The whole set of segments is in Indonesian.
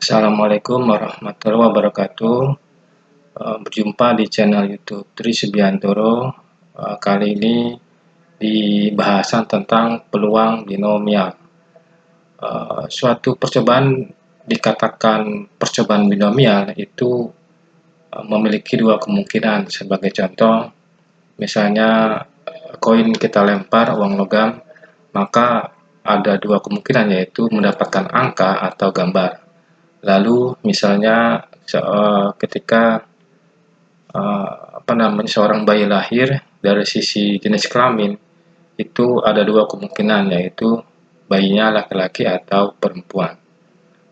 Assalamualaikum warahmatullahi wabarakatuh. Berjumpa di channel YouTube Tri Subiantoro. Kali ini di bahasan tentang peluang binomial. Suatu percobaan dikatakan percobaan binomial itu memiliki dua kemungkinan. Sebagai contoh, misalnya koin kita lempar uang logam, maka ada dua kemungkinan, yaitu mendapatkan angka atau gambar. Lalu misalnya ketika seorang bayi lahir, dari sisi jenis kelamin itu ada dua kemungkinan, yaitu bayinya laki-laki atau perempuan.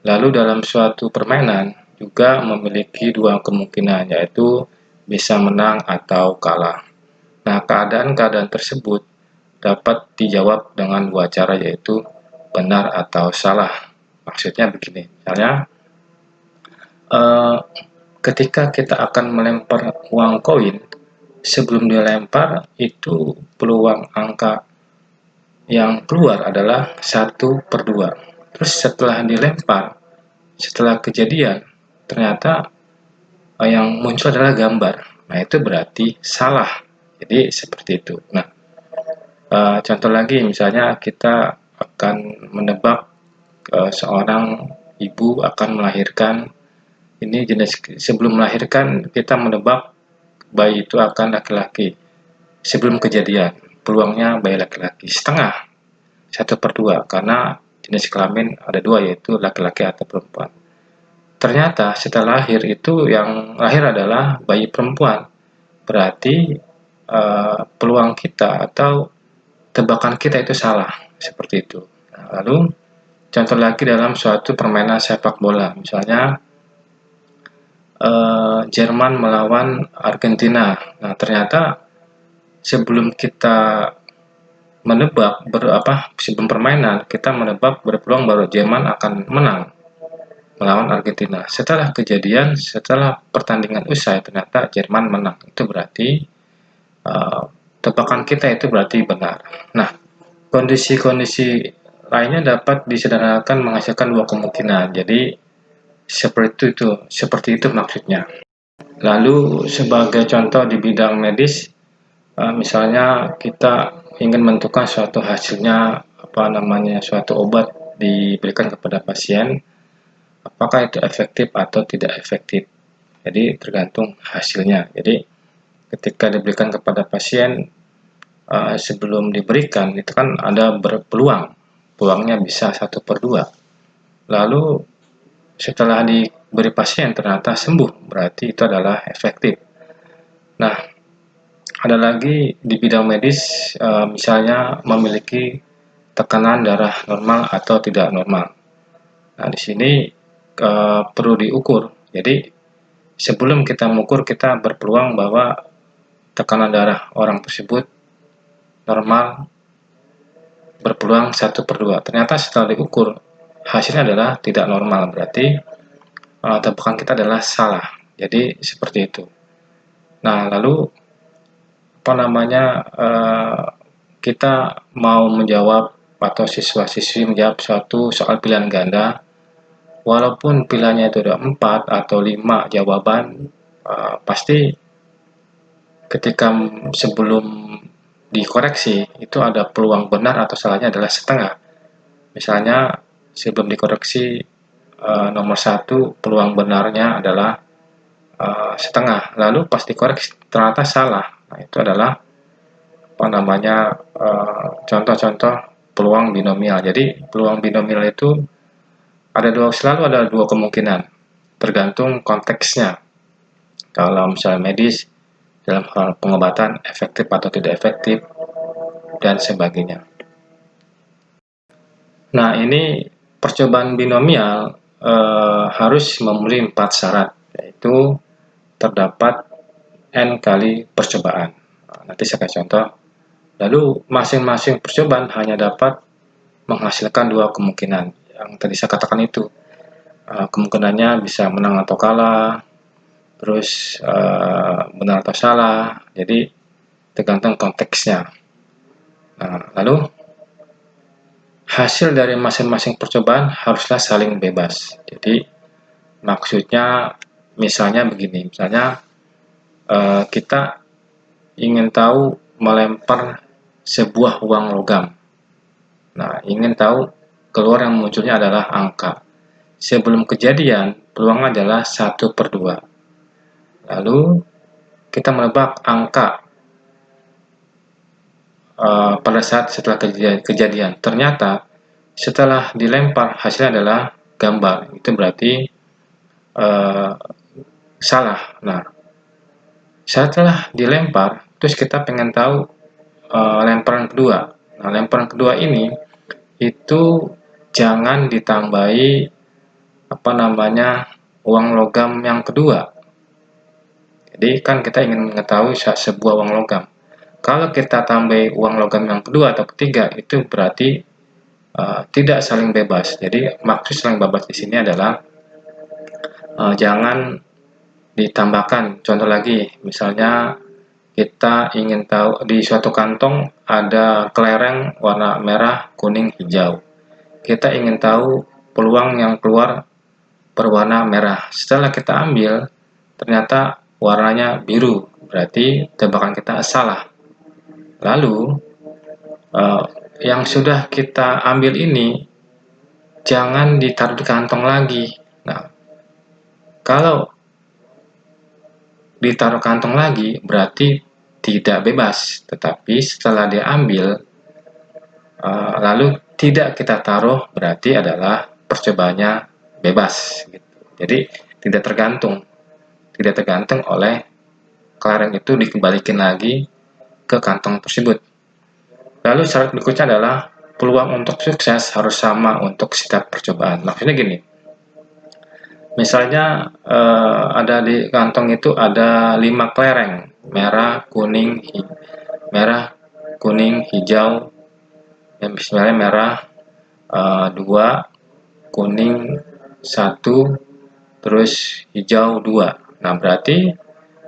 Lalu dalam suatu permainan juga memiliki dua kemungkinan, yaitu bisa menang atau kalah. Nah, keadaan-keadaan tersebut dapat dijawab dengan dua cara, yaitu benar atau salah. Maksudnya begini, misalnya ketika kita akan melempar uang koin, sebelum dilempar itu peluang angka yang keluar adalah 1/2. Terus setelah dilempar, setelah kejadian, ternyata yang muncul adalah gambar. Nah, itu berarti salah. Jadi seperti itu. Nah, contoh lagi, misalnya kita akan menebak seorang ibu akan melahirkan. Ini jenis sebelum melahirkan kita menebak bayi itu akan laki-laki. Sebelum kejadian, peluangnya bayi laki-laki setengah, 1/2, karena jenis kelamin ada dua, yaitu laki-laki atau perempuan. Ternyata setelah lahir itu yang lahir adalah bayi perempuan. Berarti peluang kita atau tebakan kita itu salah, seperti itu. Nah, lalu contoh lagi dalam suatu permainan sepak bola, misalnya Jerman melawan Argentina. Nah, ternyata sebelum kita menebak sebelum permainan kita menebak berpeluang bahwa Jerman akan menang melawan Argentina. Setelah kejadian, setelah pertandingan usai, ternyata Jerman menang. Itu berarti tebakan kita itu berarti benar. Nah, kondisi-kondisi lainnya dapat disederhanakan menghasilkan dua kemungkinan. Jadi seperti itu maksudnya. Lalu sebagai contoh di bidang medis, misalnya kita ingin menentukan suatu hasilnya, suatu obat diberikan kepada pasien, apakah itu efektif atau tidak efektif. Jadi tergantung hasilnya. Jadi ketika diberikan kepada pasien, sebelum diberikan itu kan ada peluangnya bisa 1/2. Lalu setelah diberi pasien ternyata sembuh, berarti itu adalah efektif. Nah, ada lagi di bidang medis, misalnya memiliki tekanan darah normal atau tidak normal. Nah, di sini perlu diukur. Jadi sebelum kita mengukur, kita berpeluang bahwa tekanan darah orang tersebut normal, berpeluang 1/2. Ternyata setelah diukur hasilnya adalah tidak normal, berarti tebakan kita adalah salah. Jadi seperti itu. Nah, lalu kita mau menjawab atau siswa-siswi menjawab suatu soal pilihan ganda, walaupun pilihannya itu ada 4 atau 5 jawaban, pasti ketika sebelum dikoreksi itu ada peluang benar atau salahnya adalah setengah. Misalnya sebelum dikoreksi nomor 1 peluang benarnya adalah setengah, lalu pas dikoreksi ternyata salah. Nah, itu adalah contoh-contoh peluang binomial. Jadi peluang binomial itu selalu ada dua kemungkinan, tergantung konteksnya. Kalau misalnya medis, dalam hal pengobatan efektif atau tidak efektif, dan sebagainya. Nah, ini percobaan binomial harus memenuhi 4 syarat, yaitu terdapat N kali percobaan. Nanti saya kasih contoh. Lalu masing-masing percobaan hanya dapat menghasilkan dua kemungkinan. Yang tadi saya katakan itu, kemungkinannya bisa menang atau kalah, terus benar atau salah. Jadi tergantung konteksnya. Nah, lalu hasil dari masing-masing percobaan haruslah saling bebas. Jadi Maksudnya misalnya begini, misalnya kita ingin tahu melempar sebuah uang logam. Nah, ingin tahu keluar yang munculnya adalah angka. Sebelum kejadian, peluang adalah 1/2. Lalu kita menebak angka pada saat setelah kejadian. Ternyata setelah dilempar hasilnya adalah gambar. Itu berarti salah. Nah, setelah dilempar, terus kita pengen tahu lemparan kedua. Nah, lemparan kedua ini itu jangan ditambahi uang logam yang kedua. Jadi kan kita ingin mengetahui sebuah uang logam. Kalau kita tambah uang logam yang kedua atau ketiga, itu berarti tidak saling bebas. Jadi maksud saling bebas di sini adalah jangan ditambahkan. Contoh lagi, misalnya kita ingin tahu di suatu kantong ada kelereng warna merah, kuning, hijau. Kita ingin tahu peluang yang keluar berwarna merah. Setelah kita ambil, ternyata warnanya biru. Berarti tebakan kita salah. Lalu yang sudah kita ambil ini jangan ditaruh di kantong lagi. Nah, kalau ditaruh kantong lagi berarti tidak bebas, tetapi setelah diambil lalu tidak kita taruh berarti adalah percobaannya bebas gitu. Jadi tidak tergantung oleh kelereng itu dikembalikan lagi ke kantong tersebut. Lalu syarat berikutnya adalah peluang untuk sukses harus sama untuk setiap percobaan. Maksudnya gini, misalnya ada di kantong itu ada 5 kelereng, merah, kuning, hijau. Ya, misalnya merah 2, kuning 1, terus hijau 2. Nah, berarti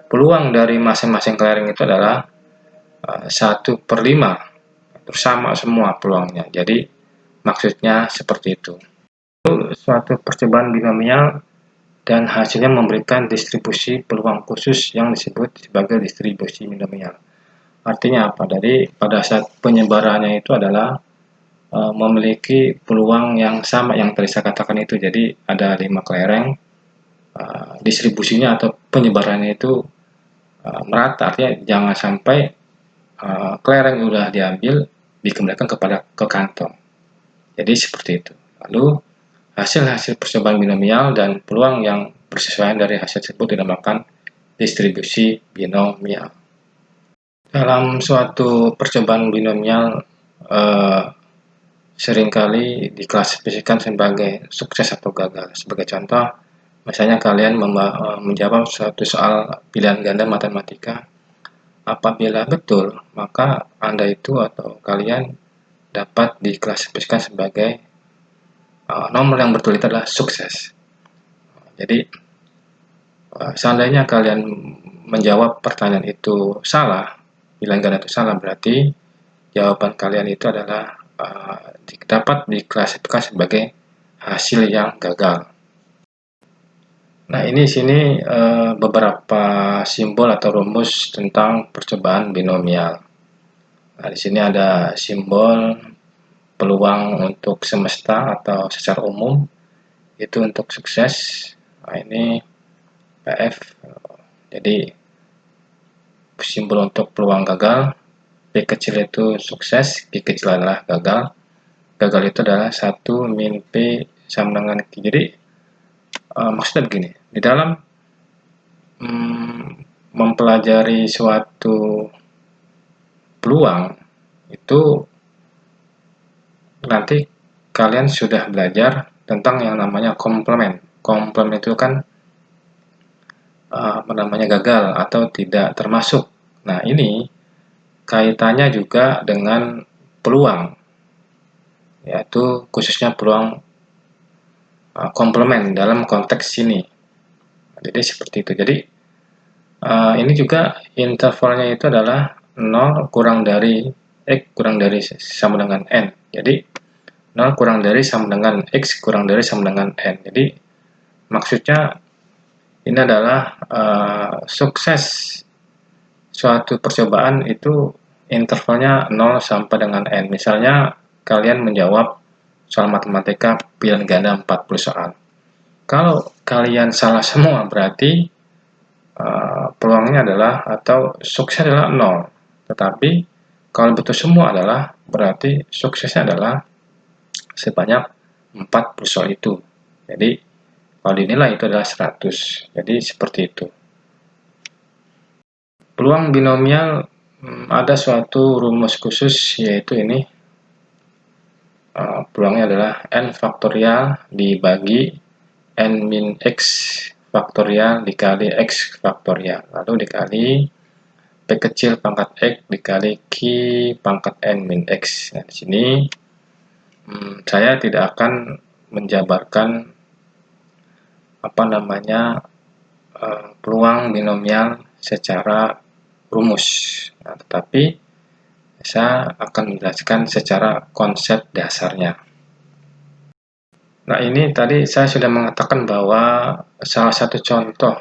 peluang dari masing-masing kelereng itu adalah 1/5. Sama semua peluangnya. Jadi maksudnya seperti itu. Suatu percobaan binomial dan hasilnya memberikan distribusi peluang khusus yang disebut sebagai distribusi binomial. Artinya apa? Jadi pada saat penyebarannya itu adalah memiliki peluang yang sama yang tadi saya katakan itu. Jadi ada 5 kelereng, distribusinya atau penyebarannya itu merata. Artinya jangan sampai kelereng yang sudah diambil dikembalikan ke kantong. Jadi seperti itu. Lalu hasil-hasil percobaan binomial dan peluang yang bersesuaian dari hasil tersebut dinamakan distribusi binomial. Dalam suatu percobaan binomial seringkali diklasifikasikan sebagai sukses atau gagal. Sebagai contoh, misalnya kalian menjawab suatu soal pilihan ganda matematika. Apabila betul, maka Anda itu atau kalian dapat diklasifikasikan sebagai nomor yang betul itu adalah sukses. Jadi, seandainya kalian menjawab pertanyaan itu salah, pilihan ganda itu salah, berarti jawaban kalian itu adalah dapat diklasifikasikan sebagai hasil yang gagal. Nah, ini sini beberapa simbol atau rumus tentang percobaan binomial. Nah, di sini ada simbol peluang untuk semesta atau secara umum itu untuk sukses. Nah, ini PF. Jadi simbol untuk peluang gagal, P kecil itu sukses, P kecil adalah gagal. Gagal itu adalah 1 min P sama dengan Q. Jadi maksudnya begini, di dalam mempelajari suatu peluang itu nanti kalian sudah belajar tentang yang namanya komplement. Komplement itu kan gagal atau tidak termasuk. Nah, ini kaitannya juga dengan peluang, yaitu khususnya peluang komplement dalam konteks ini. Jadi seperti itu. Jadi ini juga intervalnya itu adalah 0 kurang dari X kurang dari sama dengan N. Jadi 0 kurang dari sama dengan X kurang dari sama dengan N. Jadi Maksudnya ini adalah sukses suatu percobaan itu intervalnya 0 sampai dengan N. Misalnya kalian menjawab soal matematika pilihan ganda 40 soal. Kalau kalian salah semua berarti peluangnya adalah atau sukses adalah 0. Tetapi kalau betul semua adalah berarti suksesnya adalah sebanyak 40 soal itu. Jadi kalau dinilai itu adalah 100. Jadi seperti itu. Peluang binomial ada suatu rumus khusus, yaitu ini. Peluangnya adalah n faktorial dibagi n min x faktorial dikali x faktorial, lalu dikali p kecil pangkat x dikali q pangkat n min x. Nah, di sini saya tidak akan menjabarkan peluang binomial secara rumus, tetapi saya akan menjelaskan secara konsep dasarnya. Nah, ini tadi saya sudah mengatakan bahwa salah satu contoh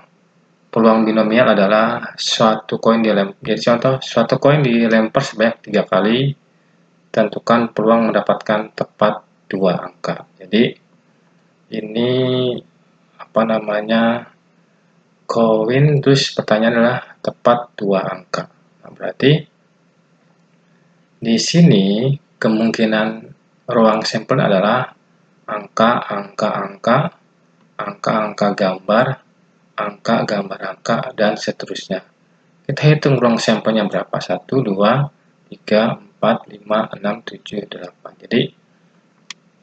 peluang binomial adalah suatu koin dilempar. Jadi contoh, suatu koin dilempar sebanyak 3 kali, tentukan peluang mendapatkan tepat 2 angka. Jadi ini koin, terus pertanyaan adalah tepat 2 angka. Nah, berarti di sini kemungkinan ruang sampel adalah angka-angka gambar, angka gambar angka, dan seterusnya. Kita hitung ruang sampelnya berapa? 1, 2, 3, 4, 5, 6, 7, 8. Jadi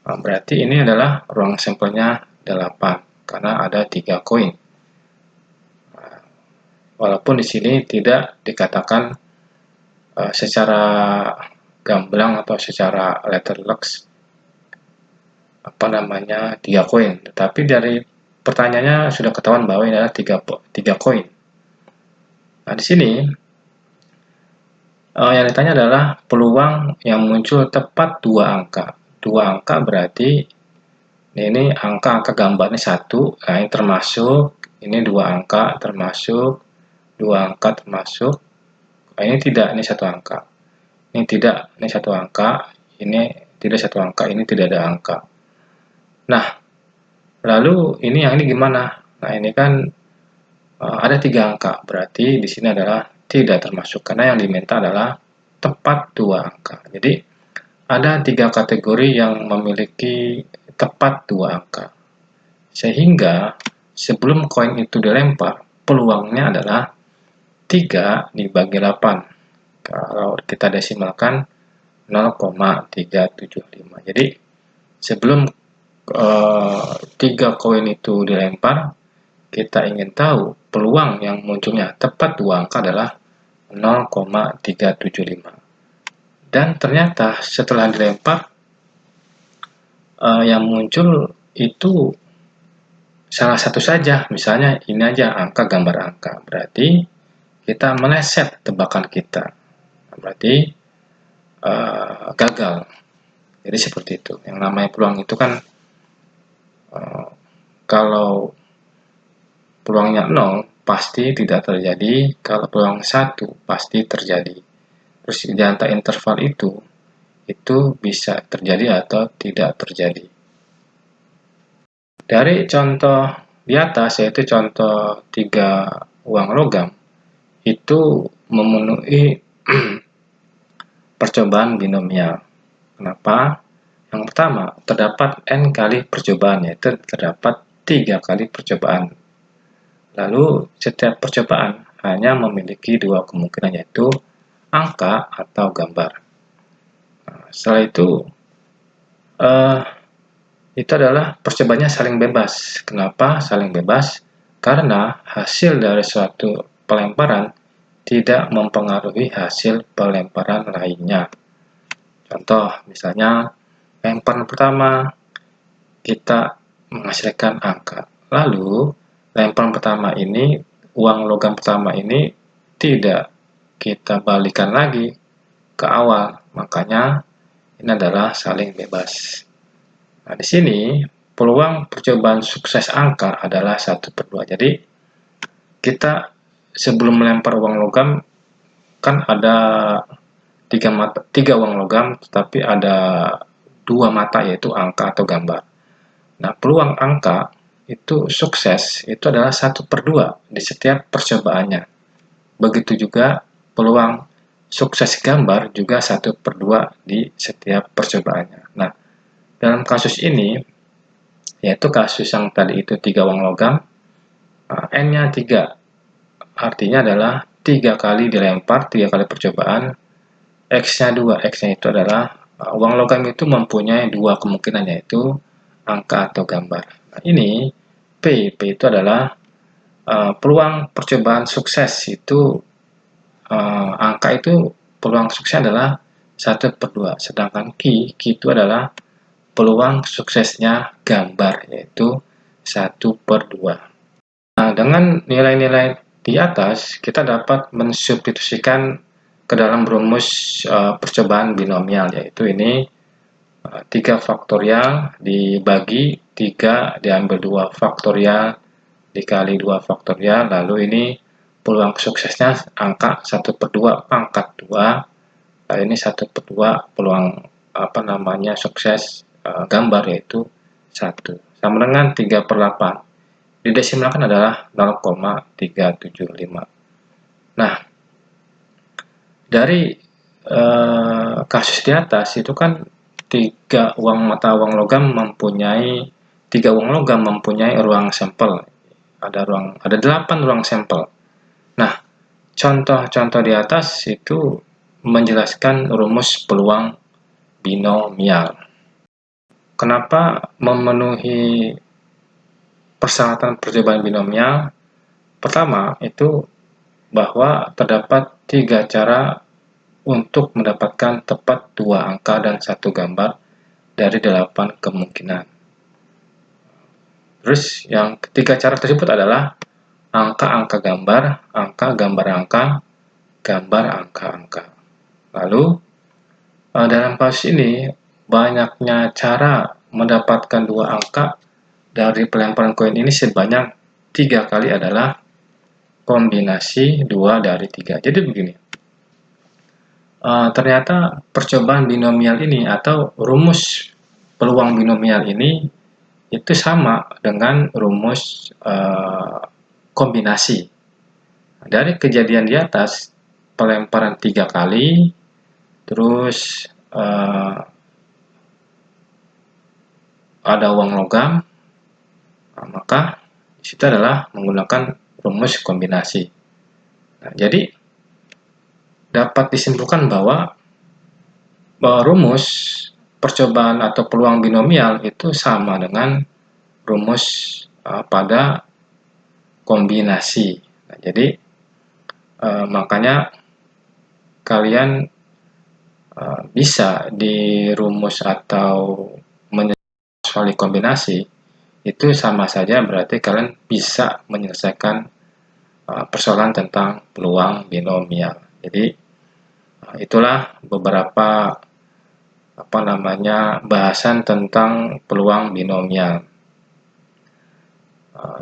berarti ini adalah ruang sampelnya 8 karena ada 3 koin. Walaupun di sini tidak dikatakan secara gamblang atau secara letterless 3 koin, tetapi dari pertanyaannya sudah ketahuan bahwa ini adalah 3 koin. Nah, di sini yang ditanya adalah peluang yang muncul tepat 2 angka. 2 angka berarti ini angka gambarnya 1, nah ini termasuk, ini 2 angka termasuk, 2 angka termasuk, nah ini tidak, ini 1 angka. Ini tidak, ini 1 angka, ini tidak 1 angka, ini tidak ada angka. Nah, lalu ini yang ini gimana? Nah, ini kan ada 3 angka, berarti di sini adalah tidak termasuk, karena yang diminta adalah tepat 2 angka. Jadi, ada 3 kategori yang memiliki tepat 2 angka. Sehingga, sebelum koin itu dilempar, peluangnya adalah 3 dibagi 8. Kalau kita desimalkan 0,375. Jadi, sebelum 3 koin itu dilempar, kita ingin tahu peluang yang munculnya tepat 2 angka adalah 0,375. Dan ternyata setelah dilempar, yang muncul itu salah satu saja, misalnya ini aja angka gambar angka. Berarti kita meleset tebakan kita. Berarti gagal. Jadi seperti itu. Yang namanya peluang itu kan kalau peluangnya 0 pasti tidak terjadi, kalau peluang 1 pasti terjadi. Terus di antara interval itu bisa terjadi atau tidak terjadi. Dari contoh di atas, yaitu contoh 3 uang logam, itu memenuhi percobaan binomial. Kenapa? Yang pertama, terdapat n kali percobaan, yaitu terdapat 3 kali percobaan. Lalu, setiap percobaan hanya memiliki 2 kemungkinan, yaitu angka atau gambar. Nah, setelah itu adalah percobaannya saling bebas. Kenapa saling bebas? Karena hasil dari suatu pelemparan tidak mempengaruhi hasil pelemparan lainnya. Contoh, misalnya lemparan pertama kita menghasilkan angka. Lalu, lemparan pertama ini, uang logam pertama ini tidak kita balikan lagi ke awal. Makanya ini adalah saling bebas. Nah, di sini peluang percobaan sukses angka adalah 1/2. Jadi kita sebelum melempar uang logam kan ada 3 uang logam, tetapi ada 2 mata, yaitu angka atau gambar. Nah, peluang angka itu sukses itu adalah 1/2 di setiap percobaannya. Begitu juga peluang sukses gambar juga 1/2 di setiap percobaannya. Nah, dalam kasus ini, yaitu kasus yang tadi itu 3 uang logam, N-nya 3. Artinya adalah 3 kali dilempar, 3 kali percobaan, X-nya 2. X-nya itu adalah uang logam itu mempunyai 2 kemungkinan, yaitu angka atau gambar. Nah, ini P itu adalah peluang percobaan sukses itu, angka itu peluang suksesnya adalah 1/2, sedangkan Q itu adalah peluang suksesnya gambar, yaitu 1/2. Nah, dengan nilai-nilai di atas, kita dapat mensubstitusikan ke dalam rumus percobaan binomial, yaitu ini 3 faktorial dibagi 3 diambil 2 faktorial dikali 2 faktorial, lalu ini peluang suksesnya angka 1/2 pangkat 2, lalu ini 1/2 peluang sukses gambar, yaitu 1, sama dengan 3/8. Didesimalkan adalah 0,375. Nah, dari kasus di atas itu kan 3 mata uang logam mempunyai ruang sampel. Ada 8 ruang sampel. Nah, contoh-contoh di atas itu menjelaskan rumus peluang binomial. Kenapa memenuhi persyaratan percobaan binomial? Pertama, itu bahwa terdapat 3 cara untuk mendapatkan tepat 2 angka dan 1 gambar dari 8 kemungkinan. Terus yang ketiga cara tersebut adalah angka-angka gambar, angka gambar angka, gambar angka-angka. Lalu dalam kasus ini banyaknya cara mendapatkan 2 angka dari pelemparan koin ini sebanyak 3 kali adalah kombinasi 2 dari 3. Jadi begini, ternyata percobaan binomial ini atau rumus peluang binomial ini itu sama dengan rumus kombinasi. Dari kejadian di atas, pelemparan 3 kali, terus ada uang logam, maka disitu adalah menggunakan rumus kombinasi. Nah, jadi dapat disimpulkan bahwa rumus percobaan atau peluang binomial itu sama dengan rumus pada kombinasi. Nah, jadi makanya kalian bisa di rumus atau menyelesaikan kombinasi itu sama saja, berarti kalian bisa menyelesaikan persoalan tentang peluang binomial. Jadi itulah beberapa bahasan tentang peluang binomial.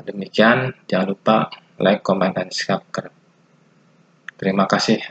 Demikian, jangan lupa like, comment, dan subscribe. Terima kasih.